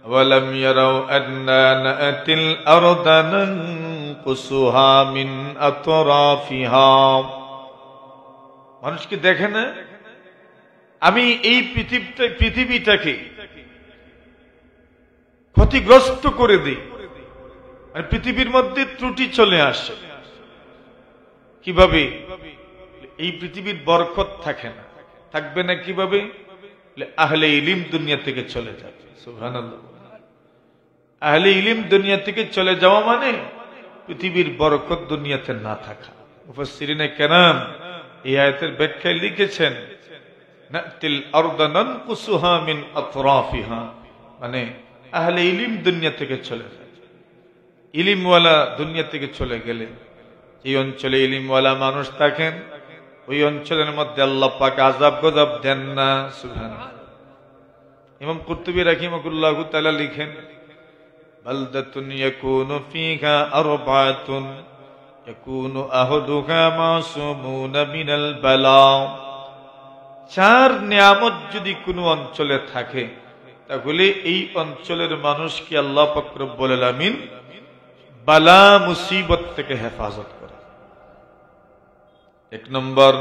ওয়ালাম ইয়ারাউ আন্না না'তিল আরদা নানকুসুহা মিন আতরাফিহা। মানুষ কি দেখে না আমি এই পৃথিবীটাকে ক্ষতিগ্রস্ত করে দিই, মানে পৃথিবীর মধ্যে ত্রুটি চলে আসে। কিভাবে? এই পৃথিবীর বরকত থাকে না, থাকবে না কিভাবে? আহলে ইলম দুনিয়া থেকে চলে যাবে। সুবহানাল্লাহ। আহলে ইলম দুনিয়া থেকে চলে যাওয়া মানে পৃথিবীর বরকত দুনিয়াতে না থাকা। মুফাসসিরিনে কেরাম এই আয়াতের ব্যাখ্যায় লিখেছেন না'তিল আরদা নানকুসুহা মিন আতরাফিহা, মানে আহলে ইলম দুনিয়া থেকে চলে যায়। ইলিমওয়ালা দুনিয়া থেকে চলে গেলে এই অঞ্চলে ইলিমওয়ালা মানুষ থাকেন, ওই অঞ্চলের মধ্যে আল্লাহ পাক আযাব গজব দেন না। সুবহানাল্লাহ। ইমাম কুরতুবী রাহিমাহুল্লাহু তাআলা লিখেন বালদাতুন ইয়াকুনু ফিহা আরবাতুন ইয়াকুনু আহলুহা মাসুমুনা মিনাল বালা। চার নিয়ামত যদি কোনো অঞ্চলে থাকে তাহলে এই অঞ্চলের মানুষকে আল্লাহ পাক রব্বুল আলামিন বালা মুসিবত থেকে হেফাজত করে। এক নম্বর,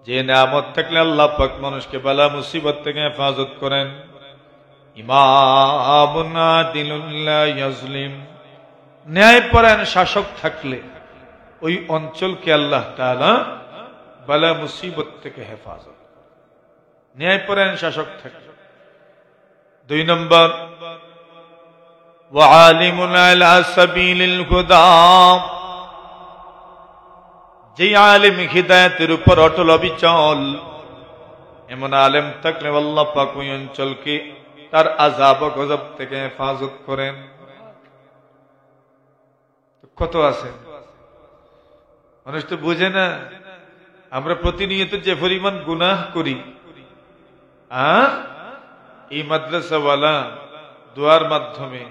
যে নিয়ামত থাকলে আল্লাহ পাক মানুষকে বালা মুসিবত থেকে হেফাজত করেন, ইমামুন আদিলুন লা ইয়াজলিম, ন্যায়পরায়ণ শাসক থাকলে ওই অঞ্চলকে আল্লাহ তাআলা বালা মুসিবত থেকে হেফাজত, ন্যায়পরায়ণ শাসক থাকলে। দুই নম্বর, ওয়া আলিমুন আলা সাবিলিল হুদা, যে আলেম হিদায়াতের উপর অটল অবিচল, এমন আলেম থাকলে আল্লাহ পাক ওই অঞ্চলকে তার আযাব ও গজব থেকে হেফাজত করেন। কত আছে মানুষ তো বুঝে না। আমরা প্রতিনিয়ত যে পরিমাণ গুনাহ করি, এই মাদ্রাসাওয়ালা দোয়ার মাধ্যমে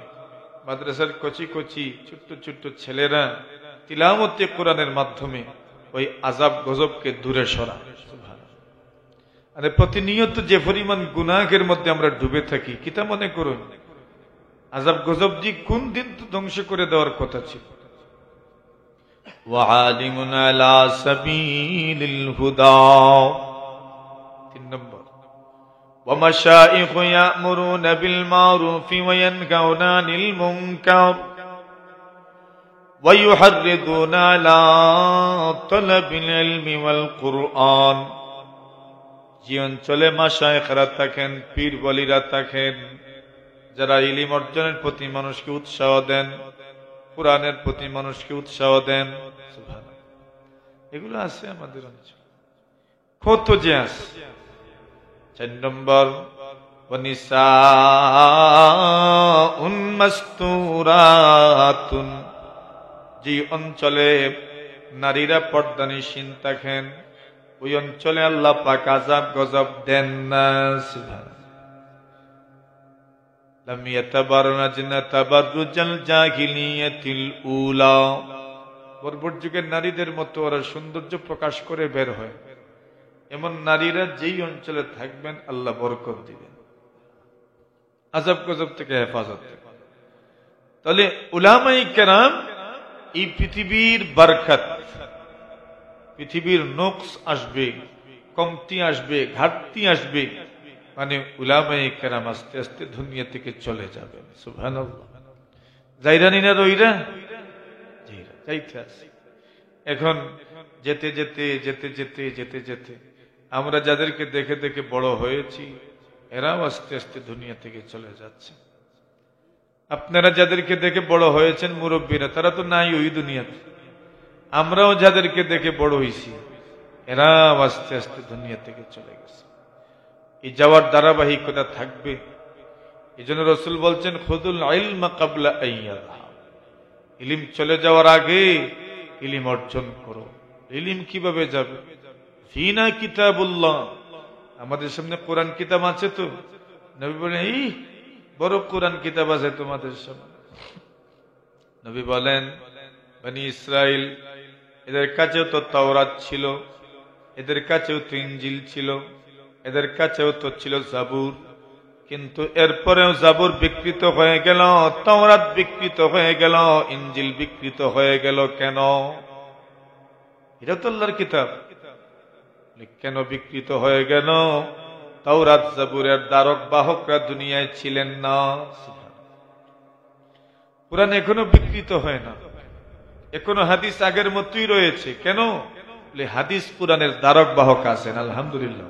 মাদ্রাসার কচি কচি ছোট্ট ছোট্ট ছেলেরা তিলাওয়াতে কোরআনের মাধ্যমে ওই আযাব গজবকে দূরে সরায়। আরে প্রতিনিয়ত যে পরিমাণ গুনাহের মধ্যে আমরা ডুবে থাকি, কিতা মনে করুন আযাব গজব জি কোন দিন তো ধ্বংস করে দেওয়ার কথা ছিল। ওয়া আলিমুন আলা সাবিলিল হুদা। তিন নম্বর, ওয়া মাশাইখু ইয়ামুরুনা বিল মারুফি ওয়া ইয়ানহাউনা আনিল মুনকার ওয়া ইউহাররিদুনা আলা তালাবিল ইলমি ওয়াল কুরআন। যে অঞ্চলে মাশায়েখরা থাকেন, পীর বলিরা থাকেন, যারা ইলম অর্জনের প্রতি মানুষকে উৎসাহ দেন, কোরআনের প্রতি মানুষকে উৎসাহ দেন, সুবহানাল্লাহ, এগুলো আছে আমাদের অঞ্চলে, কত যে আছে। 4 নম্বর, ওয়ানিসাউন মাসতুরাতুন, যে অঞ্চলে নারীরা পর্দানিশীন থাকেন, ওই অঞ্চলে আল্লাহ পাক আযাব গজব দেন না। লাম ইয়াতাবাররাজনা তাবাররুজাল জাহিলিয়াতিল উলা, বর্বর যুগের নারীদের মতো ওরা সৌন্দর্য প্রকাশ করে বের হয়, এমন নারীরা যেই অঞ্চলে থাকবেন আল্লাহ বরকত দিবেন, আযাব গজব থেকে হেফাজত। তাহলে উলামায়ে কেরাম এই পৃথিবীর বরকত, পৃথিবীর নকশ আসবে, কমতি আসবে, ঘাটতি আসবে, মানে উলামায়ে কেরাম আস্তে আস্তে দুনিয়া থেকে চলে যাবেন। সুবহানাল্লাহ। যাইরানি না রইরা যাইতে আছে। এখন যেতে যেতে যেতে যেতে যেতে যেতে আমরা যাদেরকে দেখে দেখে বড় হয়েছি এরাও আস্তে আস্তে দুনিয়া থেকে চলে যাচ্ছে। আপনারা যাদেরকে দেখে বড় হয়েছেন মুরব্বীরা, তারা তো নাই ওই দুনিয়াতে। আমরাও যাদেরকে দেখে বড় হইছি এরাও আস্তে আস্তে দুনিয়া থেকে চলে গেছে। এই যাওয়ার ধারাবাহিকতা থাকবে। এই জন্য রাসূল বলছেন খুযুল ইলমা ক্বাবলা আইয়াযহাব, ইলম চলে যাওয়ার আগে ইলম অর্জন করো। ইলম কিভাবে যাবে? ফিনা কিতাবুল্লাহ, আমাদের সামনে কোরআন কিতাব আছে তো। নবী বলেন এই বড় কোরআন কিতাব আছে তোমাদের সামনে। নবী বলেন বনি ইসরাইল এদের কাছেও তো তাওরাত ছিল, এদের কাছেও তো ইনজিল ছিল, এদের কাছেও তো ছিল জাবুর, কিন্তু এরপরেও জাবুর বিকৃত হয়ে গেল, তাওরাত বিকৃত হয়ে গেল, ইনজিল বিকৃত হয়ে গেল কেন? এটা তো আল্লাহর কিতাব, কেন বিকৃত হয়ে গেল? তাওরাত জাবুরের দ্বারক বাহকরা দুনিয়ায় ছিলেন না। কুরআন এখনো বিকৃত হয় না, এখনো হাদিস আগের মতোই রয়েছে। কেন? হাদিস কুরআনের দ্বারক বাহক আছেন। আলহামদুলিল্লাহ।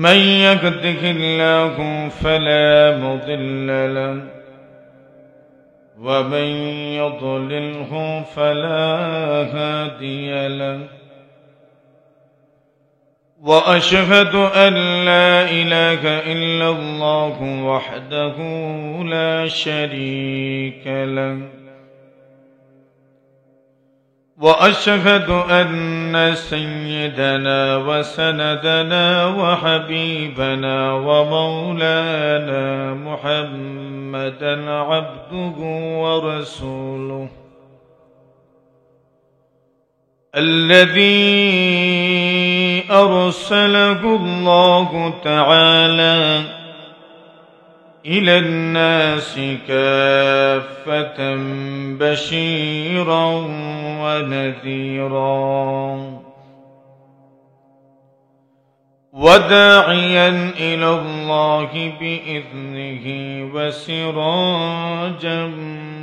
من يهده الله فلا مضل له ومن يضلله فلا هادي له وأشهد أن لا إله إلا الله وحده لا شريك له وأشهد أن سيدنا وسندنا وحبيبنا ومولانا محمدا عبده ورسوله الذي أرسله الله تعالى إلى الناس كافة بشيرا ونذيرا وداعيا إلى الله بإذنه وسراجا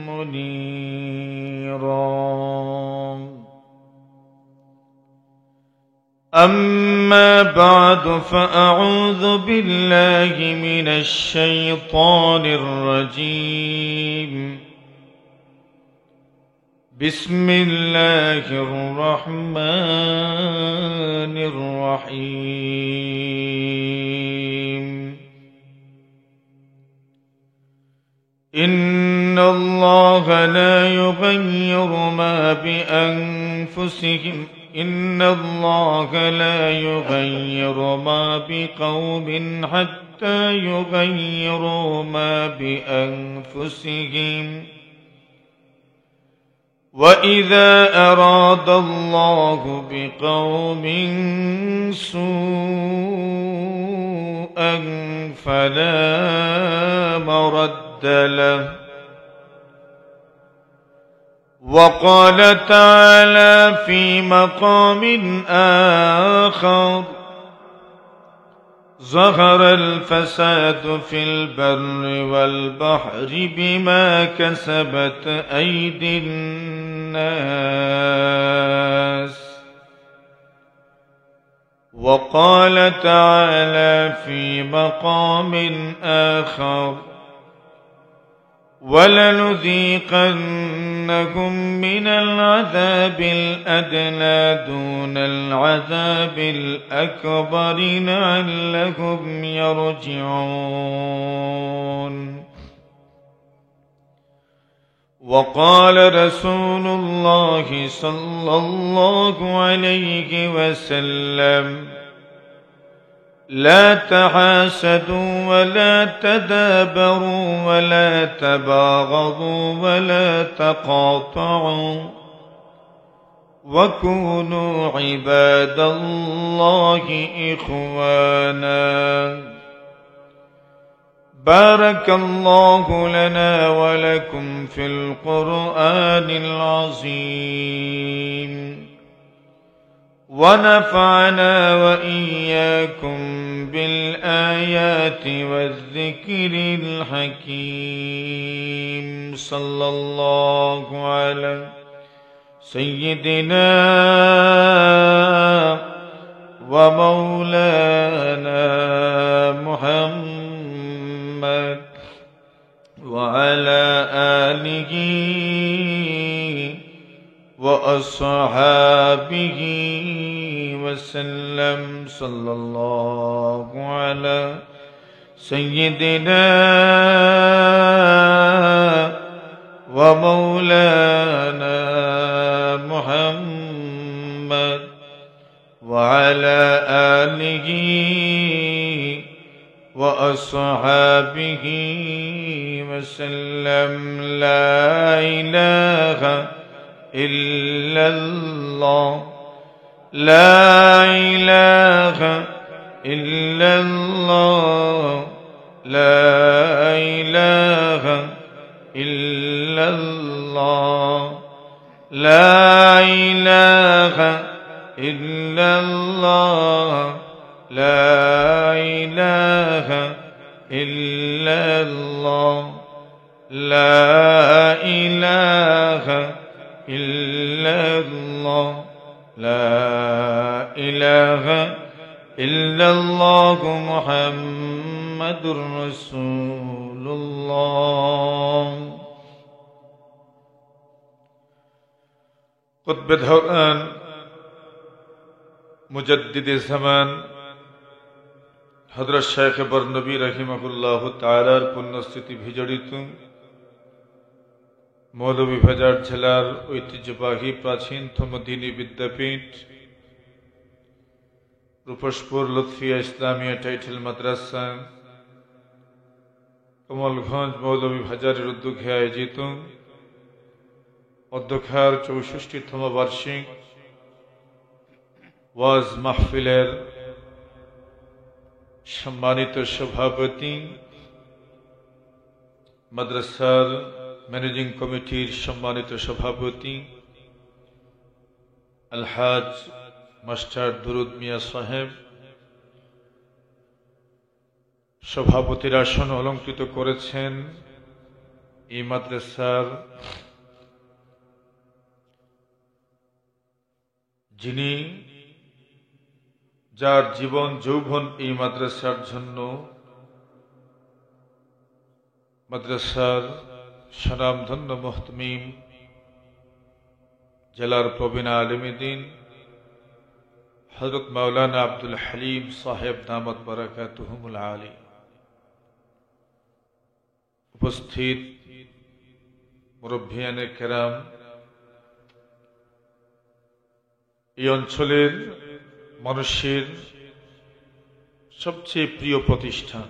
منيرا. أما بعد فأعوذ بالله من الشيطان الرجيم. بسم الله الرحمن الرحيم. إن الله لا يغير ما بأنفسهم إن الله لا يغير ما بقوم حتى يغيروا ما بأنفسهم وإذا أراد الله بقوم سوءا فلا مرد له. وقال تعالى في مقام آخر: ظهر الفساد في البر والبحر بما كسبت أيدي الناس. وقال تعالى في مقام آخر: ولنذيقنهم من العذاب الأدنى دون العذاب الأكبر لعلهم يرجعون. وقال رسول الله صلى الله عليه وسلم: لا تحاسدوا ولا تدابروا ولا تباغضوا ولا تقاطعوا وكونوا عباد الله إخوانا. بارك الله لنا ولكم في القرآن العظيم ونفعنا وإياكم بالآيات والذكر الحكيم. صلى الله على سيدنا ومولانا محمد وعلى آله وأصحابه وسلم. صلى الله على سيدنا ومولانا محمد وعلى آله وأصحابه وسلم. لا إله إلا الله لا إله إلا الله لا إله إلا الله لا إله إلا الله لا إله إلا الله لا إله إلا الله لا إله إلا الله محمد رسول الله قطب دوران মুজাদ্দিদ জামান হযরত শেখ বরনবী রাহিমাহুল্লাহ তাআলার পুণ্যস্মৃতি বিজড়িত মৌলভীবাজার জেলার ঐতিহ্যবাহী প্রাচীনতম দ্বীনী বিদ্যাপীঠ রূপসপুর লুৎফিয়া ইসলামিয়া টাইটেল মাদ্রাসা কমলগঞ্জ মৌলভীবাজারের উদ্যোগে আয়োজিত অধ্যক্ষার ৬৪তম বার্ষিক ওয়াজ মাহফিলের সম্মানিত সভাপতি, মাদ্রাসার ম্যানেজিং কমিটির সম্মানিত সভাপতি আলহাজ মাস্টার দুরুদ মিয়া সাহেব, সভাপতির আসন অলঙ্কৃত করেছেন এই মাদ্রাসার যিনি যার জীবন যৌবন এই মাদ্রাসার জন্য, মাদ্রাসার স্বনামধন্য মুহতামিম জেলার প্রবীণ আলেমে দ্বীন হযরত মাওলানা আব্দুল হালিম সাহেব দামাত বারাকাতুহুমুল আলী, উপস্থিত মুরব্বিয়ানে কেরাম, এই অঞ্চলের মানুষের সবচেয়ে প্রিয় প্রতিষ্ঠান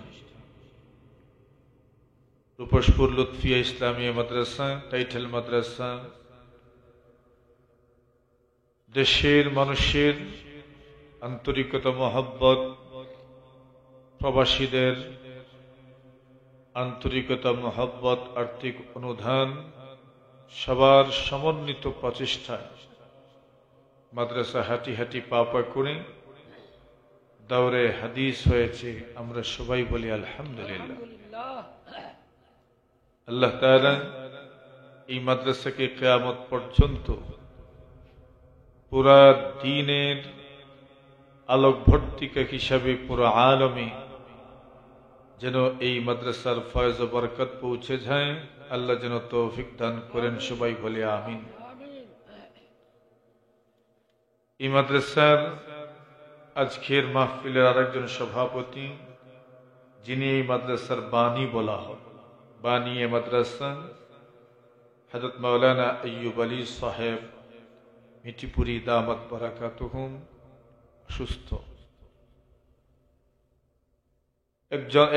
রূপসপুর লুৎফিয়া ইসলামিয়া মাদ্রাসা টাইটেল মাদ্রাসা, দেশের মানুষের আন্তরিকতা মহব্বত, প্রবাসীদের আন্তরিকতা মহব্বত, আর্থিক অনুদান, সবার সমন্বিত প্রচেষ্টায় মাদ্রাসা হাঁটি হাঁটি পা পা করে দাওরে হাদিস হয়েছে। আমরা সবাই বলি আলহামদুলিল্লাহ। আল্লাহ তাআলা এই মাদ্রাসাকে কিয়ামত পর্যন্ত পুরা দ্বীনের আলোকবর্তিকা হিসাবে পুরো আলমে যেন এই মাদ্রাসার ফয়েজ ও বরকত পৌঁছে যায়, আল্লাহ যেন তৌফিক দান করেন। সবাই বলে আমিন। এই মাদ্রাসার আজকের মাহফিলের আরেকজন সভাপতি, যিনি এই মাদ্রাসার বাণী বলা হয়, বাণী এ মাদ্রাসা হযরত মাওলানা আইয়ুব আলী সাহেব মিঠিপুরি দামাত বারাকাতুহুম, সুস্থ,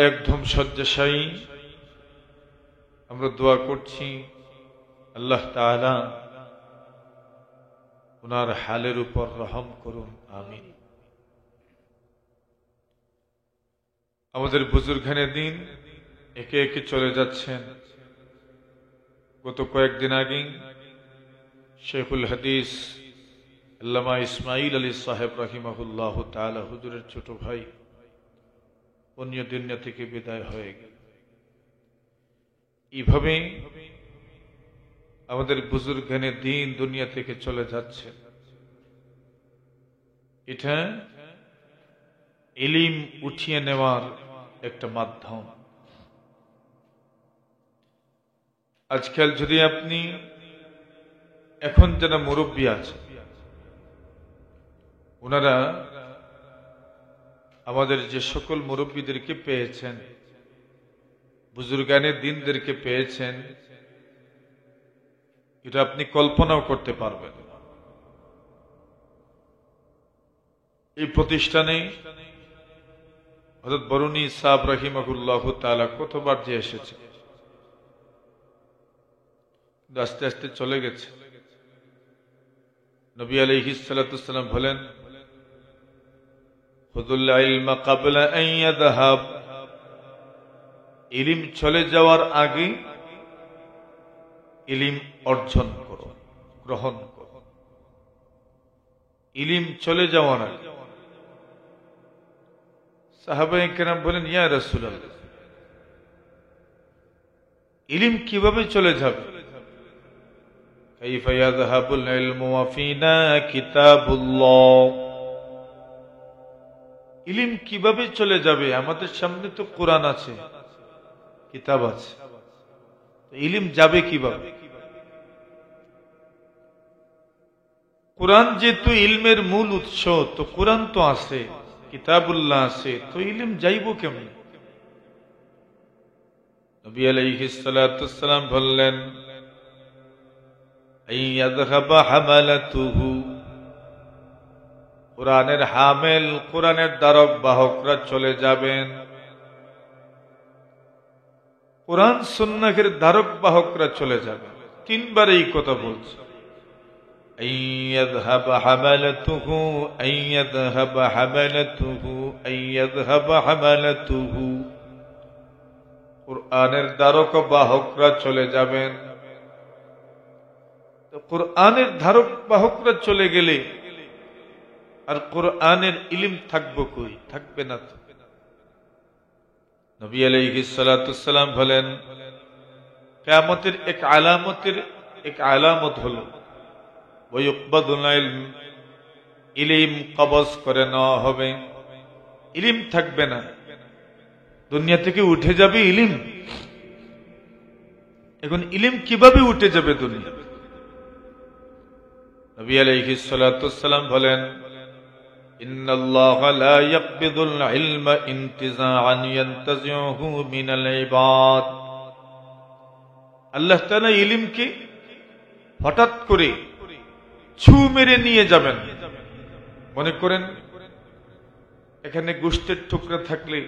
একদম শয্যাশায়ী। আমরা দোয়া করছি আল্লাহ তাআলা ওনার হালের উপর রহম করুন, আমিন। আমাদের বুজুর্গানে দিন একে একে চলে যাচ্ছেন। গত কয়েকদিন আগে শেখুল হাদিস আল্লামা ইসমাইল আলী সাহেব রাহিমাহুল্লাহ তাআলা হুজুরের ছোট ভাই অন্য দুনিয়া থেকে বিদায় হয়ে গেল। এইভাবে আমাদের বুজুর্গানে দিন দুনিয়া থেকে চলে যাচ্ছে। এটা ইলম উঠিয়ে নেওয়ার একটা মাধ্যম। আজকাল যদি আপনি এখন যারা মুরব্বী আছে ওনারা আমাদের যে সকল মুরব্বীদেরকে পেয়েছেন, বুজুর্গানে দিনদেরকে পেয়েছেন, এটা আপনি কল্পনাও করতে পারবেন। এই প্রতিষ্ঠানে হযরত বরুনী সাহেব রাহিমাহুল্লাহ তাআলা কতবার যে এসেছে, আস্তে আস্তে চলে গেছে। নবী আলাইহিস সালাতু ওয়াস সালাম বলেন, খুযুল ইলমা ক্বাবলা আন ইয়াযহাব, ইলম চলে যাওয়ার আগে ইলম অর্জন করো, গ্রহণ করো। ইলম চলে যাওয়ার আগে। সাহাবায়ে কেরাম বলেন, ইয়া রাসূলুল্লাহ, ইলম কিভাবে চলে যাবে? কাইফা ইয়াযহাবুল ইলমু ওয়া ফিনা কিতাবুল্লাহ, ইলম কিভাবে চলে যাবে? আমাদের সামনে তো কোরআন আছে, কিতাব আছে, ইলম যাবে কিভাবে? কোরআন যেহেতু ইলমের মূল উৎস, তো কোরআন তো আছে, কিতাবুল্লাহ আছে, তো ইলম যাইব কেমন? নবী আলাইহিস সালাতু ওয়াস সালাম বললেন, আইয়াযহাবা হামালাতুহু, কোরআনের হামেল, কোরআনের ধারক বাহকরা চলে যাবেন। কোরআন সুন্নাহের ধারক বাহকরা চলে যাবে। তিনবার এই কথা বলছে, আইয়াযহাবা হামালাতুহু, আইয়াযহাবা হামালাতুহু, আইয়াযহাবা হামালাতুহু। কোরআনের ধারক বাহকরা চলে যাবেন। তো কোরআনের ধারক বাহকরা চলে গেলে আর কোরআনের ইলম থাকবো কই? থাকবে না তো। নবী আলাইহিস সালাতু ওয়াস সালাম বলেন, কিয়ামতের এক আলামত হলো ওয়ায়ুকবাদুল ইলম, ইলম কবজ করে নেওয়া হবে, ইলম থাকবে না, দুনিয়া থেকে উঠে যাবে ইলম। এখন ইলম কিভাবে উঠে যাবে দুনিয়া? নবী আলাইহিস সালাতু ওয়াস সালাম বলেন, ইন্নাল্লাহা লা ইয়াকবিদুল ইলমা ইনতিজাআন ইয়ানতাজিউহু মিনাল ইবাদ। আল্লাহ তাআলা ইলমকে হঠাৎ করে ছু মেরে নিয়ে যাবেন। মনে করেন এখানে গোশতের টুকরা থাকলে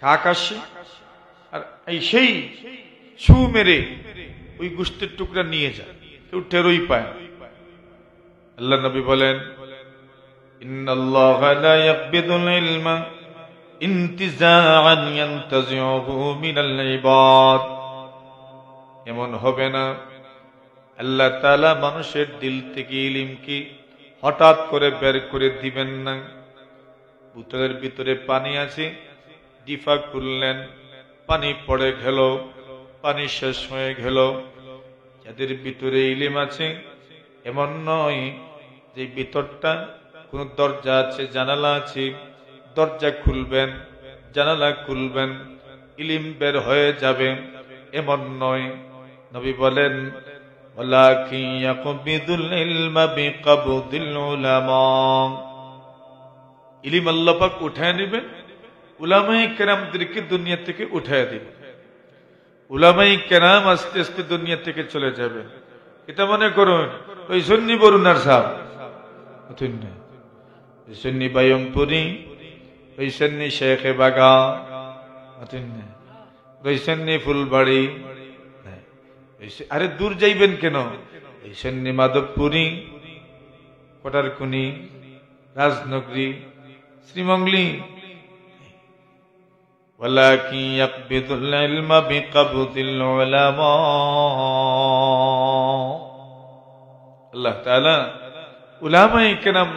কাক আসে আর এই সেই ছু মেরে ওই গোশতের টুকরা নিয়ে যায়, কেউ টেরই পায় না। আল্লাহ নবী বলেন, ইন্নাল্লাহা লা ইয়াকবিদুল ইলমা ইনতিজাআন ইয়ানতাজিউহু মিনাল ইবাদ। এমন হবে না, আল্লাহ তাআলা মানুষের দিল থেকে ইলমকে হঠাৎ করে বের করে দিবেন না। বোতলের ভিতরে পানি আছে, ডিফা খুললেন, পানি পড়ে গেল, পানি শেষ হয়ে গেল। যাদের ভিতরে ইলম আছে এমন নয় যে ভিতরটা কোন দরজা আছে, জানালা আছে, দরজা খুলবেন, জানালা খুলবেন, ইলম বের হয়ে যাবে, এমন নয়। নবী বলেন, ওয়ালাকিন ইয়াকবিদুল ইলমা বিকবদিল উলামা। ইলম আল্লাহ পাক উঠায় নেবেন, উলামায়ে কেরামদেরকে দুনিয়া থেকে উঠায় দিবেন। উলামায়ে কেরাম আস্তে আস্তে দুনিয়া থেকে চলে যাবে। এটা মনে করুন ওই সুন্নি বরুণার সাহেব, ওই সুন্নি বায়মপুরি, ওই সুন্নি শেখে বাগা, ওই সুন্নি ফুলবাড়ি। আরে দূর যাইবেন কেন? এই সুন্নি মাধবপুরি, কোটারকুনি, রাজনগরী, শ্রীমঙ্গলী। ওয়ালাকিন ইয়াকবিদুল ইলমা বিকবদিল উলামা। আল্লাহ তাআলা উলামায়ে কেরাম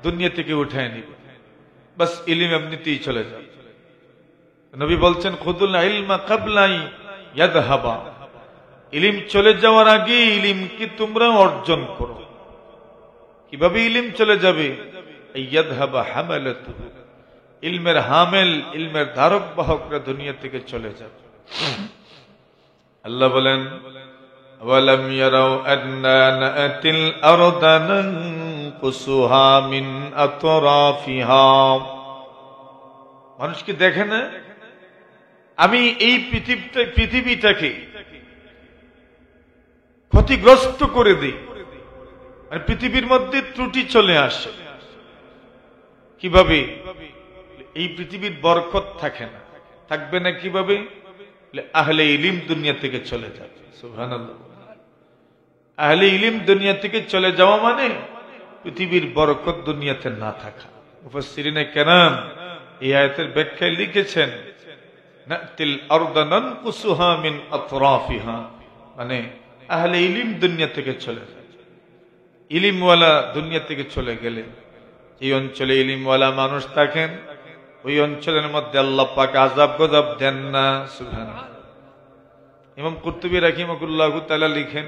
দুনিয়া থেকে উঠায় নিবে, বাস ইলম এমনিতেই চলে যাবে। নবী বলছেন, খুযুল ইলমা ক্বাবলা ইয়াযহাবা, ইলম চলে যাওয়ার আগে ইলমকে তোমরা অর্জন করো। কিভাবে ইলম চলে যাবে? ইয়াযহাবা হামালাতুহু, ইলমের হামেল, ইলমের ধারক বাহকরা দুনিয়া থেকে চলে যাবে। আল্লাহ বলেন, ওয়ালাম ইয়ারাউ আন্না নাতিল আরদা নানকুসুহা মিন আতরাফিহা। মানুষ কি দেখে না আমি এই পৃথিবীটাকে ক্ষতিগ্রস্ত করে দিই, আর পৃথিবীর মধ্যে ত্রুটি চলে আসে। কিভাবে? এই পৃথিবীর বরকত থাকে না, থাকবে না কিভাবে? আহলে ইলম দুনিয়া থেকে চলে যাবে। সুবহানাল্লাহ। আহলে ইলম দুনিয়া থেকে চলে যাওয়া মানে পৃথিবীর বরকত দুনিয়াতে না থাকা। মুফাসসিরিনে কেরাম এই আয়াতের ব্যাখ্যায় লিখেছেন, নাতিল আরদা নানকুসুহা মিন আতরাফিহা, মানে আহলে ইলম দুনিয়া থেকে চলে যায়। ইলিমওয়ালা দুনিয়া থেকে চলে গেলে এই অঞ্চলে ইলিমওয়ালা মানুষ থাকেন, ওই অঞ্চলের মধ্যে আল্লাহ পাক আযাব গজব দেন না। সুবহানাল্লাহ। ইমাম কুরতুবী রাহিমাহুল্লাহু তাআলা লিখেন,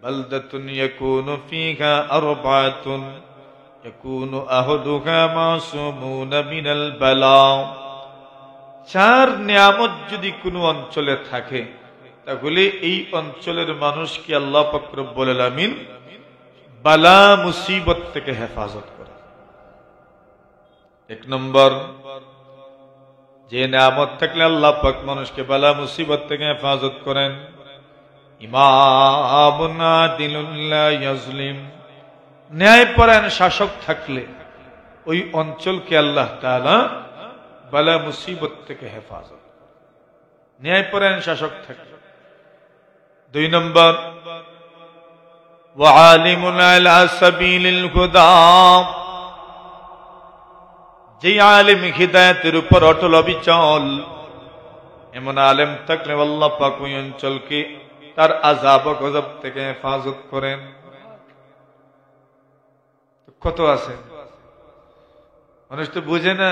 বালদাতুন ইয়াকুনু ফিহা আরবাআতুন ইয়াকুনু আহদুহা মাসুমুনা মিনাল বালা। চার নিয়ামত যদি কোনো অঞ্চলে থাকে তাহলে এই অঞ্চলের মানুষকে আল্লাহ পাক রব্বুল আলামিন বালা মুসিবত থেকে হেফাজত করে। এক নম্বর, যে নিয়ামত থাকলে আল্লাহ পাক মানুষকে বালা মুসিবত থেকে হেফাজত করেন, ইমামুন আদিলুন লা ইয়াজলিম, ন্যায়পরায়ণ শাসক থাকলে ওই অঞ্চলকে আল্লাহ তাআলা বালা মুসিবত থেকে হেফাজত, ন্যায়পরায়ণ শাসক থাকলে। দুই নম্বর, ওয়া আলিমুন আলা সাবিলিল হুদা, যে আলেম হিদায়াতের উপর অটল অবিচল, এমন আলেম থাকলে আল্লাহ পাক ওই অঞ্চলকে তার আযাব ও গজব থেকে হেফাজত করেন। কত আছে মানুষ তো বুঝে না।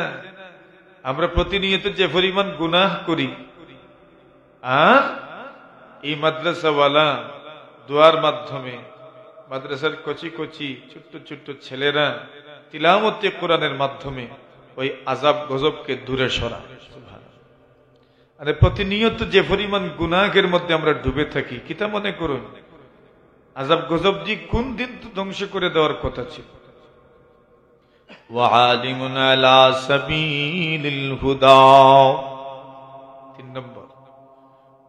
আমরা প্রতিনিয়ত যে পরিমাণ গুনাহ করি, আর এই মাদ্রাসাওয়ালা দোয়ার মাধ্যমে মাদ্রাসার কচি কচি ছোট্ট ছোট্ট ছেলেরা তিলাওয়াতে কোরআনের মাধ্যমে ওই আযাব গজবকে দূরে সরায়। আরে প্রতিনিয়ত যে পরিমাণ গুনাহের মধ্যে আমরা ডুবে থাকি, কিতা মনে করুন আযাব গজব জি কোন দিন তো ধ্বংস করে দেওয়ার কথা ছিল। ওয়া আলিমুন আলা সাবিলিল হুদা। তিন নম্বর,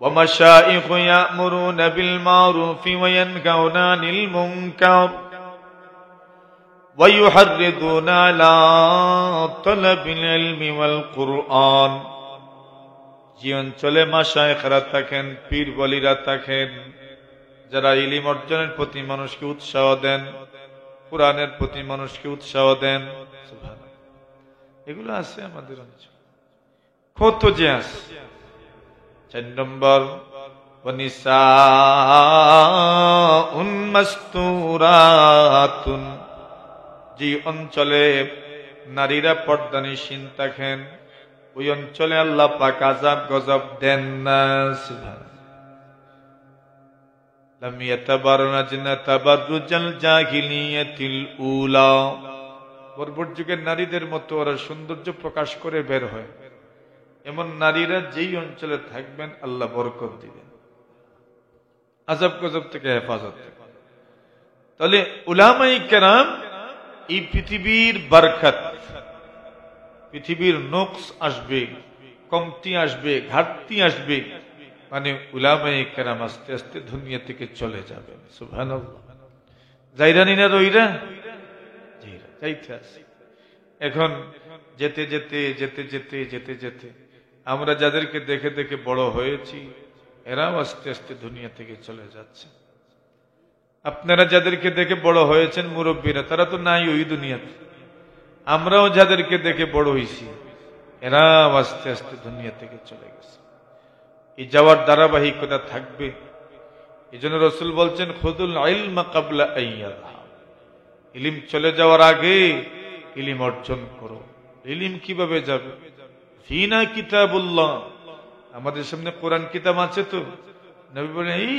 ওয়া মাশাইখু ইয়ামুরুনা বিল মারুফি ওয়া ইয়ানহাউনা আনিল মুনকার ওয়া ইউহাররিদুনা আলা তালাবিল ইলমি ওয়াল কুরআন। যে অঞ্চলে মাশায়েখরা থাকেন, পীর বলিরা থাকেন, যারা ইলম অর্জনের প্রতি মানুষকে উৎসাহ দেন, কোরআনের প্রতি মানুষকে উৎসাহ দেন, সুবহানাল্লাহ, এগুলো আছে আমাদের অঞ্চলে, কত যে আছে। 4 নম্বর, ওয়ানিসাউন মাসতুরাতুন, যে অঞ্চলে নারীরা পর্দানিশীন থাকেন, ওই অঞ্চলে আল্লাহ পাক আযাব গজব দেন না। লাম ইয়াতাবাররাজনা তাবাররুজাল জাহিলিয়াতিল উলা, পূর্বের যুগের নারীদের মতো ওরা সৌন্দর্য প্রকাশ করে বের হয়, এমন নারীরা যেই অঞ্চলে থাকবেন আল্লাহ বরকত দিবেন, আযাব গজব থেকে হেফাজত। তাহলে উলামায়ে কেরাম এই পৃথিবীর বরকত, পৃথিবীর নকশ আসবে, কমতি আসবে, ঘাটতি আসবে, মানে উলামায়ে কেরাম আস্তে আস্তে দুনিয়া থেকে চলে যাবেন। সুবহানাল্লাহ। যাইরানি না রইরা যাইতে আছে। এখন যেতে যেতে যেতে যেতে যেতে যেতে আমরা যাদেরকে দেখে দেখে বড় হয়েছি, এরাও আস্তে আস্তে দুনিয়া থেকে চলে যাচ্ছে। আপনারা যাদেরকে দেখে বড় হয়েছেন মুরব্বীরা, তারা তো নাই ওই দুনিয়াতে। আমরাও যাদেরকে দেখে বড় হয়েছি, এরাও আস্তে আস্তে দুনিয়া থেকে চলে গেছে। এই যাওয়ার ধারাবাহিকতা থাকবে। এই জন্য রাসূল বলছেন, খুযুল ইলমা ক্বাবলা আন ইয়াযহাব, ইলম চলে যাওয়ার আগে ইলম অর্জন করো। ইলম কিভাবে যাবে? ফিনা কিতাবুল্লাহ, আমাদের সামনে কোরআন কিতাব আছে তো। নবী বলেন, এই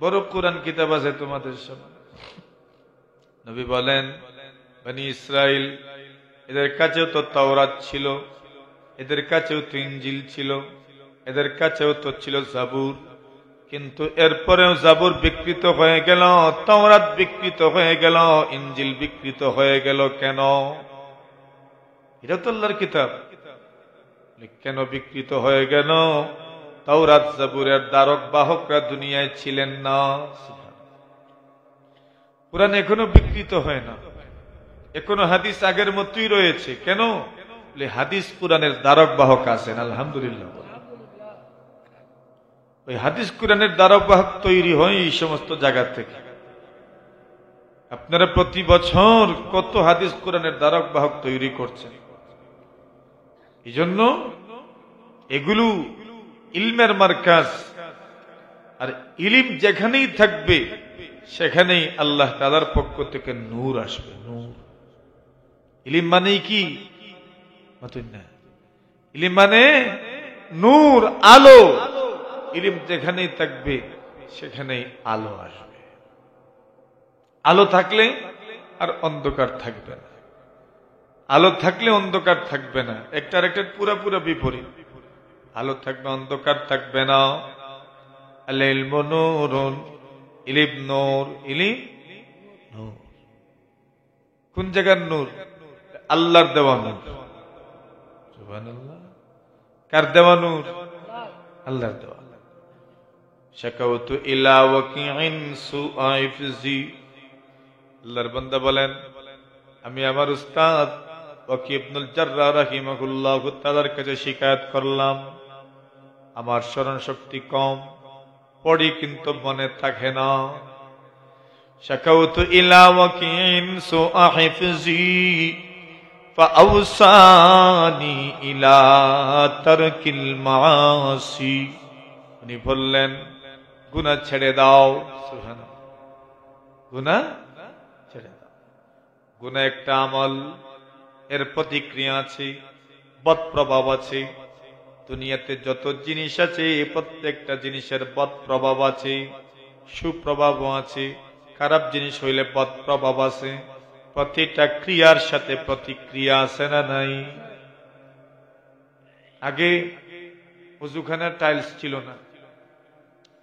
বড় কোরআন কিতাব আছে তোমাদের সামনে। নবী বলেন, বনি ইসরাইল, এদের কাছেও তো তাওরাত ছিল, এদের কাছেও তো ইনজিল ছিল, এদের কাছেও তো ছিল জাবুর, কিন্তু এরপরেও জাবুর বিকৃত হয়ে গেল, তাওরাত বিকৃত হয়ে গেল, ইনজিল বিকৃত হয়ে গেল। কেন? এটা তো আল্লাহর কিতাব, কেন বিকৃত হয়ে গেল? তাওরাত জাবুরের ধারক বাহকরা দুনিয়ায় ছিলেন না। কোরআন এখনো বিকৃত হয় না, এখনো হাদিস আগের মতোই রয়েছে। কেন? হাদিস কোরআনের ধারক বাহক আছেন, আলহামদুলিল্লাহ। ওই হাদিস কোরআনের ধারক বাহক তৈরি হয় এই সমস্ত জায়গা থেকে। আপনারা প্রতি বছর কত হাদিস কোরআনের ধারক বাহক তৈরি করছেন। এই জন্য এগুলো ইলমের মার্কাজ, আর ইলিম যেখানেই থাকবে সেখানেই আল্লাহ তাআলার পক্ষ থেকে নূর আসবে। নূর, ইলিম মানেই কি? ইলিম মানে নূর, আলো। ইলিম যেখানেই থাকবে সেখানেই আলো আসবে। আলো থাকলে আর অন্ধকার থাকবে না, আলো থাকলে অন্ধকার থাকবে না। একটা আরেকটার পুরা বিপরীত। আলো থাকবে, অন্ধকার থাকবে না। আল ইলমু নূরুন, ইলিম নূর। ইলিম নূর। কোন জায়গার নূর? আল্লাহর দেওয়া নূর। সুবহানাল্লাহ। কার দেওয়া নূর? আল্লাহর দেওয়া। শাকাউতু ইলা ওয়াকিইন সুআইফজি। আল্লাহর বান্দা বলেন, আমি আমার উস্তাদ ওয়াকি ইবনুল জাররাহ রাহিমাহুল্লাহু তাআলার কাছে শিকায়াত করলাম, আমার স্মরণ শক্তি কম, পড়ি কিন্তু মনে থাকে না। শাকাউতু ইলা ওয়াকিইন সুআইফজি ফাআওসানি ইলা তারকিল মাআসি। উনি বললেন, গুনাহ ছেড়ে দাও। সুবহানাল্লাহ। গুনাহ ছেড়ে দাও। গুনাহ একটা আমল, এর প্রতিক্রিয়া আছে, বদ প্রভাব আছে। দুনিয়াতে যত জিনিস আছে প্রত্যেকটা জিনিসের বদ প্রভাব আছে, সুপ্রভাবও আছে। খারাপ জিনিস হইলে বদ প্রভাব আছে। প্রতিটা ক্রিয়ার সাথে প্রতিক্রিয়া আছে না নাই? আগে ওযুখানার টাইলস ছিল না,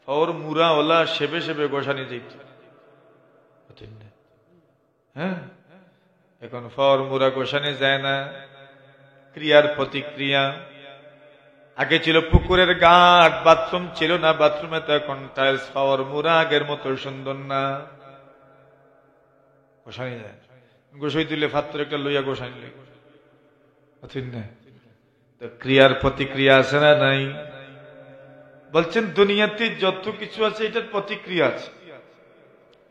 ফর মুরা ওলা সেবে সেবে গোসানি যেত। হ্যাঁ, এখন ফর মুরা গোসানি যায় না, ক্রিয়ার প্রতিক্রিয়া। আগে ছিল পুকুরের ঘাট, বাথরুম ছিল না, বাথরুমে তো এখন টাইলস, ফর মুরা আগের মতো সুন্দর না, গোসানি যায়। গোসাই দিলে ফাত্তর একটা লইয়া গোসাই লই। তো ক্রিয়ার প্রতিক্রিয়া আছে না নাই? বলছেন দুনিয়াতে যত কিছু আছে এটার প্রতিক্রিয়া আছে।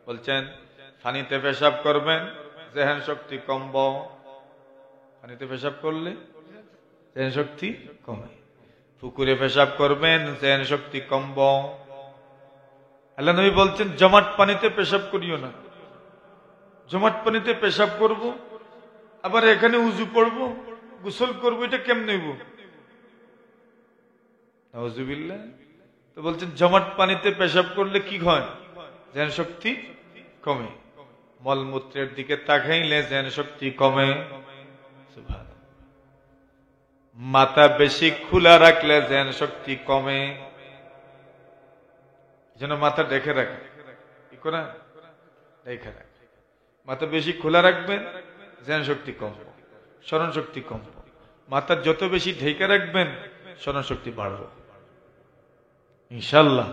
বলছেন পানিতে পেশাব করবেন, জেহেন শক্তি কমব। পানিতে পেশাব করলে জেহেন শক্তি কমে। পুকুরে পেশাব করবেন, জেহেন শক্তি কমব। আল্লাহ নবী বলছেন জমাট পানিতে পেশাব করিও না। জমাট পানিতে পেশাব করব, আবার এখানে উজু পড়ব, গোসল করবো, এটা কেমনে হইব? নাউজুবিল্লাহ। তো বলছেন জমাট পানিতে পেশাব করলে কি হয়? জেহেন শক্তি কমে। মলমূত্রের দিকে তাকাইলে জেহেন শক্তি কমে। সুবহানাল্লাহ। মাথা বেশি খোলা রাখলে জেহেন শক্তি কমে। যেন মাথা ঢেকে রাখে, কি করে ঢেকে রাখে। মাথা বেশি খোলা রাখবেন, জেহেন শক্তি কম, স্মরণ শক্তি কম। মাথা যত বেশি ঢেকে রাখবেন, স্মরণ শক্তি বাড়বে ইনশাআল্লাহ।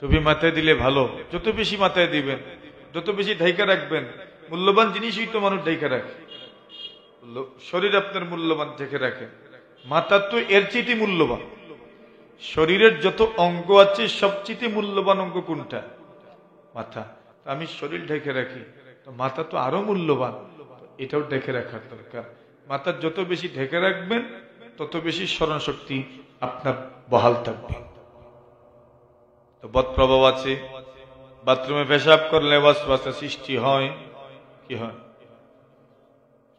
টুপি মাথায় দিলে ভালো, যত বেশি মাথায় দিবেন, যত বেশি ঢেকে রাখবেন। মূল্যবান জিনিসই তো মানুষ ঢেকে রাখে। শরীর আপনার মূল্যবান ঢেকে রাখে, মাথা তো এর চেয়ে মূল্যবান। শরীরের যত অঙ্গ আছে সবচেয়ে মূল্যবান অঙ্গ কোনটা? মাথা। আমি শরীর ঢেকে রাখি, তো মাথা তো আরো মূল্যবান, এটাও ঢেকে রাখার দরকার। মাথা যত বেশি ঢেকে রাখবেন তত বেশি স্মরণ শক্তি আপনার বহাল থাকবে। তো বদ প্রভাব আছে। বাথরুমে পেশাব করলে ওয়াসওয়াসা সৃষ্টি হয়। কি হয়?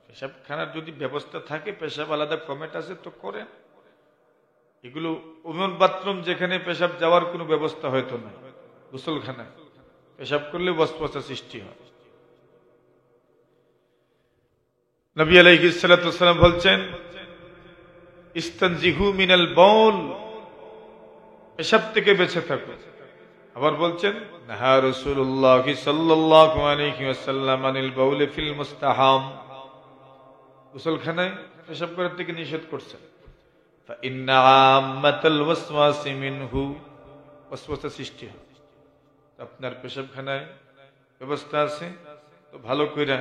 পেশাবখানার যদি ব্যবস্থা থাকে, পেশাব আলাদা কমেট আছে তো করেন। এগুলো ওমন বাথরুম যেখানে পেশাব যাওয়ার কোনো ব্যবস্থা হয়তো না, গোসলখানায় পেশাব করলে ওয়াসওয়াসা সৃষ্টি হয়। নবী আলাইহিস সালাতু ওয়াস সালাম বলছেন ইস্তানজিহু মিনাল বাউল, পেশাব থেকে বেঁচে থাকো। আবার বলছেন নাহা রাসূলুল্লাহ সাল্লাল্লাহু আলাইহি ওয়াসাল্লাম আনিল বাউল ফিল মুস্তাহাম, গোসলখানায় পেশাব করার থেকে নিষেধ করছেন। ফাইন্না আম্মাতাল ওয়াসওয়াসি মিনহু, ওয়াসওয়াসা সৃষ্টি হয়। আপনার পেশাবখানায় ব্যবস্থা আছে তো ভালো কইরা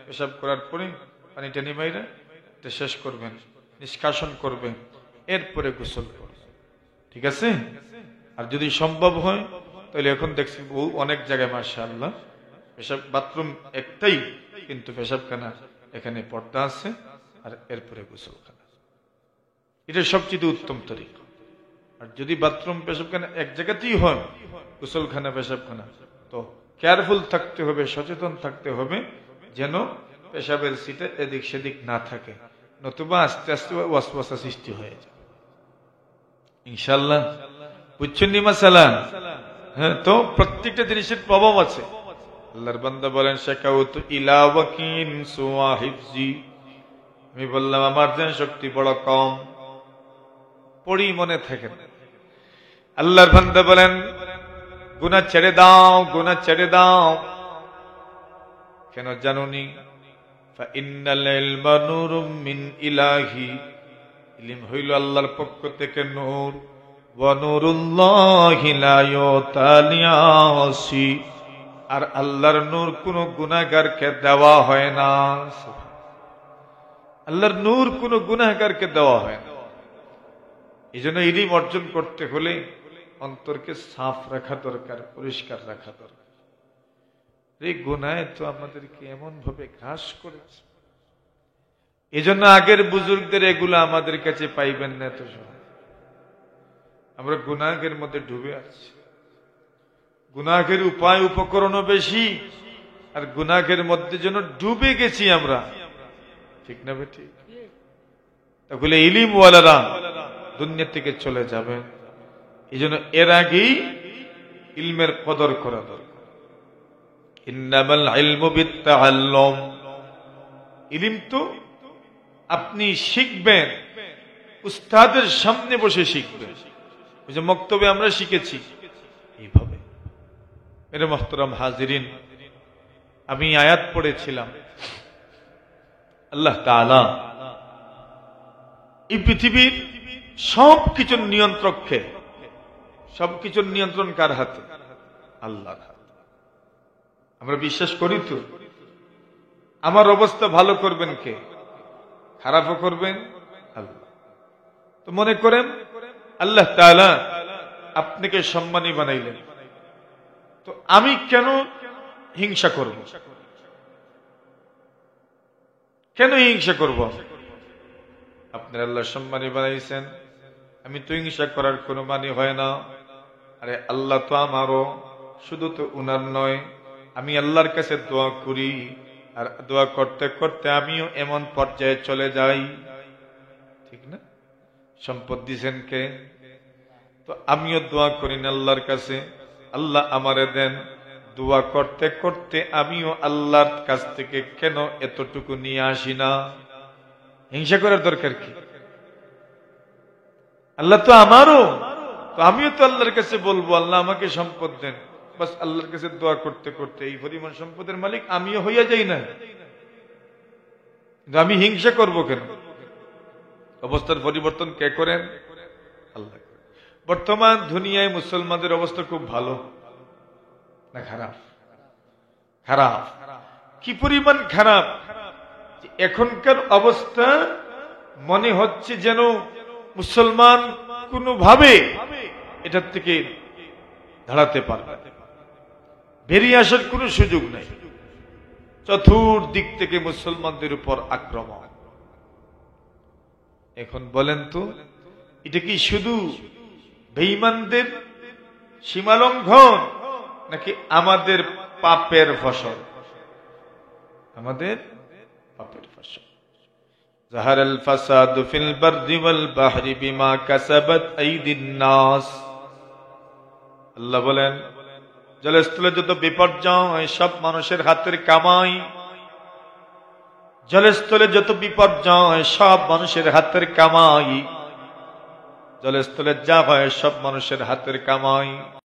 পেশাব করার পরে পানিটা নিমাইরা এটা শেষ করবেন, নিষ্কাশন করবেন, এরপরে গোসল করবেন। ঠিক আছে? আর যদি সম্ভব হয় তাহলে এখন দেখছি অনেক জায়গায় মাশাআল্লাহ পেশাব বাথরুম একটাই, কিন্তু পেশাবখানা এখানে পর্দা আছে, আর এরপরে গোসলখানা। এটা সবচেয়ে উত্তম তরিকা। আর যদি বাথরুম পেশাবখানা এক জায়গাতেই হয়, গোসলখানা পেশাবখানা, তো কেয়ারফুল থাকতে হবে, সচেতন থাকতে হবে যেন পেশাবের সিটে এদিক সেদিক না থাকে, নতুবা আস্তে আস্তে ওয়াসওয়াসা সৃষ্টি হয়ে যায়। ইনশাআল্লাহ বুঝছেন নি মাসালা? হ্যাঁ, তো প্রত্যেকটা জিনিসের প্রভাব আছে। আল্লাহর বান্দা বলেন, শাকাউতু ইলা ওয়াকিন সুয়া হিফজি, আমি বললাম আমার যেন শক্তি বড় কম, পড়ি মনে থাকে না। আল্লাহর বান্দা বলেন, গুনাহ ছেড়ে দাও, গুনাহ ছেড়ে দাও। কেন জানুনি? ফা ইন্নাল ইলমা নূরুম মিন ইলাহি, ইলম হইল আল্লাহর পক্ষ থেকে নূর। ওয়া নূরুল্লাহি লা ইউতালিয়াসি, আর আল্লাহর নূর কোন গুনাহগারকে দেওয়া হয় না। আল্লাহর নূর কোন গুনাহগারকে দেওয়া হয় না। এই জন্য ইলম অর্জন করতে হলে অন্তরকে সাফ রাখা দরকার, পরিষ্কার রাখা দরকার। এই গুনাহে তো আমাদেরকে এমন ভাবে গ্রাস করেছে, এই জন্য আগের বুজুর্গদের এগুলো আমাদের কাছে পাইবেন না। এত সময় আমরা গুনাহের মধ্যে ডুবে আছি। গুনাহের উপায় উপকরণও বেশি, আর গুনাহের মধ্যে যেন ডুবে গেছি আমরা, ঠিক না বেটি? তাহলে ইলিমওয়ালারা দুনিয়া থেকে চলে যাবে। এই জন্য এর আগেই ইলমের কদর করা দরকার। ইন্নামাল ইলমু বিত্তাআল্লুম, ইলম তো আপনি শিখবেন, উস্তাদের সামনে বসে শিখবেন। ওই যে মক্তবে আমরা শিখেছি এইভাবে। মেরে মুহতারাম হাজিরিন, আমি আয়াত পড়েছিলাম, আল্লাহ তাআলা এই পৃথিবীর সবকিছুর নিয়ন্ত্রককে, সবকিছুর নিয়ন্ত্রণ কার হাতে? আল্লাহর হাতে। আমরা বিশ্বাস করি তো? আমার অবস্থা ভালো করবেন কে? খারাপও করবেন আল্লাহ। তো মনে করেন আল্লাহ তাআলা আপনাকে সম্মানী বানাইলেন, তো আমি কেন হিংসা করব? কেন হিংসা করব? আপনার আল্লাহ সম্মানী বানাইছেন, আমি তো হিংসা করার কোনো মানে হয় না। আরে আল্লাহ তো আমারও, শুধু তো উনার নয়, আমি আল্লাহর কাছে দোয়া করি, আর দোয়া করতে করতে আমিও এমন পর্যায়ে চলে যাই, ঠিক না? সম্পদ দিছেন কে? তো আমিও দোয়া করি না আল্লাহর কাছে, আল্লাহ আমারে দেন। দোয়া করতে করতে আমিও আল্লাহর কাছ থেকে কেন এতটুকু নিয়ে আসি না? হিংসা করার দরকার কি? আল্লাহ তো আমারও, তো আমিও তো আল্লাহর কাছে বলবো আল্লাহ আমাকে সম্পদ দেন। বাস আল্লাহর কাছে দোয়া করতে করতে এই পরিমাণ সম্পদের মালিক আমিও হইয়া যাই না? কিন্তু আমি হিংসা করব কেন? অবস্থার পরিবর্তন কে করেন? আল্লাহ। বর্তমান দুনিয়ায় মুসলমানদের অবস্থা খুব ভালো না খারাপ? খারাপ। কি পরিমাণ খারাপ! এখনকার অবস্থা মনে হচ্ছে যেন মুসলমান কোনোভাবে এটার থেকে দাঁড়াতে পারবে, বেরিয়ে আসার কোনো সুযোগ নেই। চতুর্দিক থেকে মুসলমানদের উপর আক্রমণ। এখন বলেন তো, এটা কি শুধু বেঈমানদের সীমালঙ্ঘন, নাকি আমাদের পাপের ফসল? আমাদের পাপের ফসল। যাহারাল ফাসাদু ফিল বাররি ওয়াল বাহরি বিমা কাসাবাত আইদিন নাস। আল্লাহ বলেন, জলস্থলে যত বিপর্যয় সব মানুষের হাতের কামাই। জলস্থলে যত বিপর্যয় সব মানুষের হাতের কামাই। জলস্থলে যা হয় সব মানুষের হাতের কামাই।